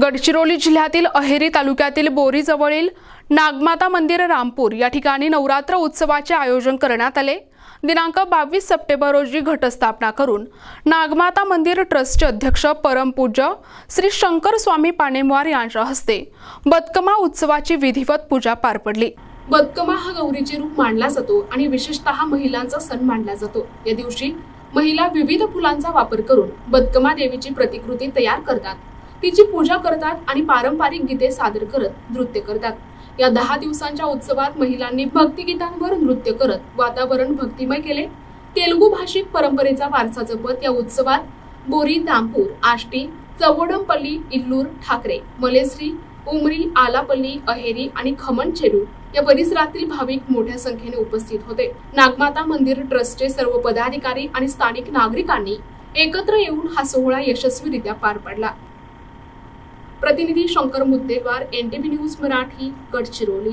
गडचिरोली जिल्ह्यातील अहेरी तालुक्यातील बोरी जवळील नागमाता मंदिर रामपूर या ठिकाणी नवरात्र उत्सवाचे आयोजन करण्यात आले। दिनांक 22 सप्टेंबर रोजी घटस्थापना करून नागमाता मंदिर ट्रस्टचे अध्यक्ष परमपूज्य श्री शंकर स्वामी पानेमवार यांच्या हस्ते बदकमा उत्सवाची विधिवत पूजा पार पडली। बदकमा हा गौरीचे रूप मानला जातो आणि विशेषतः महिलांचा सण मानला जातो। या दिवशी महिला विविध फुलांचा वापर करून बदकमा देवीची प्रतिकृती तयार करतात, तिची पूजा करतात आणि पारंपरिक गीते सादर करत नृत्य करतात। या 10 दिवसांच्या उत्सवात महिलांनी भक्तिगीतांवर नृत्य करत वातावरण भक्तिमय केले। तेलुगू भाषिक परंपरेचा वारसा जपत या उत्सवात बोरी, दामपूर, आष्टी, चवडमपल्ली, इल्लूर, ठाकरे, मलेश्री, उमरी, आलापल्ली, अहेरी आणि खमनचेरू या परिसरातील भाविक मोठ्या संख्येने उपस्थित होते। नागमाता मंदिर ट्रस्टचे सर्व पदाधिकारी आणि स्थानिक नागरिकांनी एकत्र येऊन हा सोहळा यशस्वीरित्या पार पडला। प्रतिनिधी शंकर मुद्देवार, NTV न्यूज मराठी, गडचिरोली।